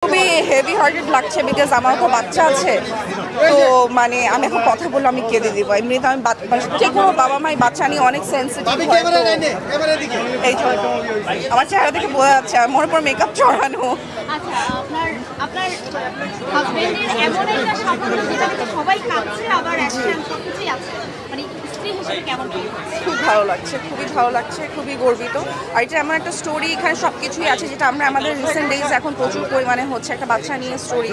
খুবই heavy hearted লাগছে because আমার তো বাচ্চা আছে। তো মানে আমি এখন কথা বললে আমি কেঁদে দিব। এমনিতে আমি যে কোনো বাবা মাই বাচ্চা নিয়ে অনেক সেন্সিটিভ হয়। এই তো আমার চেহারা দেখে বোঝা যাচ্ছে আমার উপর মেকআপ চড়ানো। আচ্ছা, আপনার হাজবেন্ডের এমন একটা সাফল্য যেটা থেকে সবাই কাঁদছে, আবার অ্যাকশন সবকিছুই আছে, মানে স্ত্রী হিসেবে কেমন? খুব ভালো লাগছে, খুবই ভালো লাগছে, খুবই গর্বিত। আর এটা এমন একটা স্টোরি, এখানে সব কিছুই আছে যেটা আমরা আমাদের রিসেন্ট ডেজ এখন প্রচুর পরিমাণে হচ্ছে একটা বাচ্চা নিয়ে স্টোরি।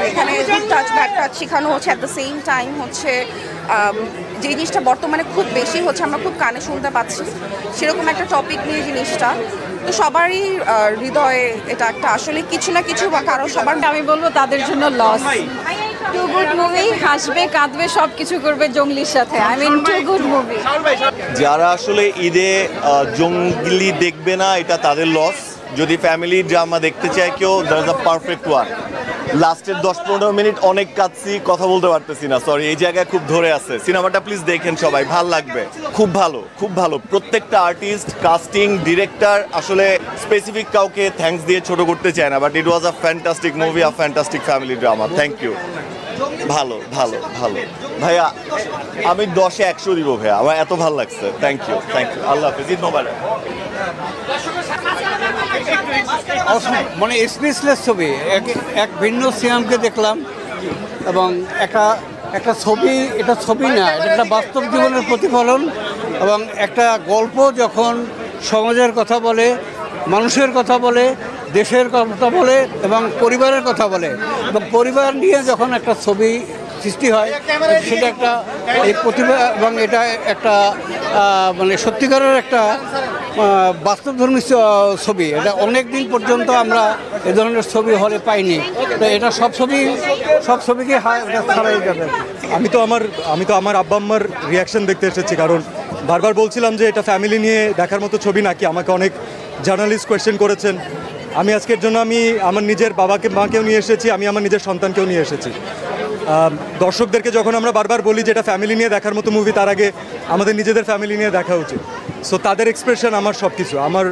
এখানে গুড টাচ ব্যাড টাচ শেখানো হচ্ছে, অ্যাট দ্য সেম টাইম হচ্ছে যে জিনিসটা বর্তমানে খুব বেশি হচ্ছে, আমরা খুব কানে শুনতে পাচ্ছি সেরকম একটা টপিক নিয়ে জিনিসটা। তো সবারই হৃদয়ে এটা একটা আসলে কিছু না কিছু বা কারো সবার, আমি বলবো তাদের জন্য লস। টু গুড মুভি, হাসবে কাঁদবে সব কিছু করবে জঙ্গলির সাথে। I mean to good movie. যারা আসলে ঈদে জঙ্গলি দেখবে না এটা তাদের লস। যদি ফ্যামিলি ড্রামা দেখতে চায় কেউ, that is a perfect one. লাস্টের 10-15 মিনিট অনেক কাঁদছি, কথা বলতে পারতেছি না, সরি। এই জায়গায় খুব ধরে আছে। সিনেমাটা প্লিজ দেখেন সবাই, ভাল লাগবে। খুব ভালো, খুব ভালো। প্রত্যেকটা আর্টিস্ট, কাস্টিং, ডিরেক্টর, আসলে স্পেসিফিক কাউকে থ্যাঙ্কস দিয়ে ছোট করতে চায় না, but it was a fantastic movie, a fantastic family drama. Thank you. ভালো ভালো ভালো ভাইয়া, আমি 10-এ 100 দিব ভাইয়া, আমার এত ভালো লাগছে। Thank you, thank you. আল্লাহ হাফিজ, ঈদ মোবারক। মানে স্পেসলেস ছবি, এক ভিন্ন সিনেমাকে দেখলাম এবং একটা ছবি, এটা ছবি না, এটা একটা বাস্তব জীবনের প্রতিফলন। এবং একটা গল্প যখন সমাজের কথা বলে, মানুষের কথা বলে, দেশের কথা বলে এবং পরিবারের কথা বলে, এবং পরিবার নিয়ে যখন একটা ছবি সৃষ্টি হয় সেটা একটা এই প্রতিভা, এবং এটা একটা মানে সত্যিকারের একটা বাস্তবধর্মী ছবি। এটা অনেক দিন পর্যন্ত আমরা এ ধরনের ছবি হলে পাইনি। তো এটা সব ছবিকে ছাড়াই যাবে। আমি তো আমার আব্বা আম্মার রিয়াকশন দেখতে এসেছি, কারণ বারবার বলছিলাম যে এটা ফ্যামিলি নিয়ে দেখার মতো ছবি নাকি। আমাকে অনেক জার্নালিস্ট কোয়েশ্চেন করেছেন। আমি আজকের জন্য আমার নিজের মাকেও নিয়ে এসেছি, আমি আমার নিজের সন্তানকেও নিয়ে এসেছি। দর্শকদেরকে যখন আমরা বারবার বলি যে এটা ফ্যামিলি নিয়ে দেখার মতো মুভি, তার আগে আমাদের নিজেদের ফ্যামিলি নিয়ে দেখা উচিত। সো তাদের এক্সপ্রেশন আমার সব কিছু, আমার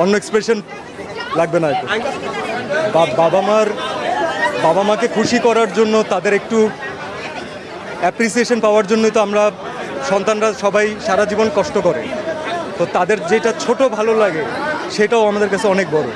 অন্য এক্সপ্রেশন লাগবে না। বাবা মাকে খুশি করার জন্য, তাদের একটু অ্যাপ্রিসিয়েশন পাওয়ার জন্যই তো আমরা সন্তানরা সবাই সারা জীবন কষ্ট করে। তো তাদের যেটা ছোট ভালো লাগে সেটাও আমাদের কাছে অনেক বড়।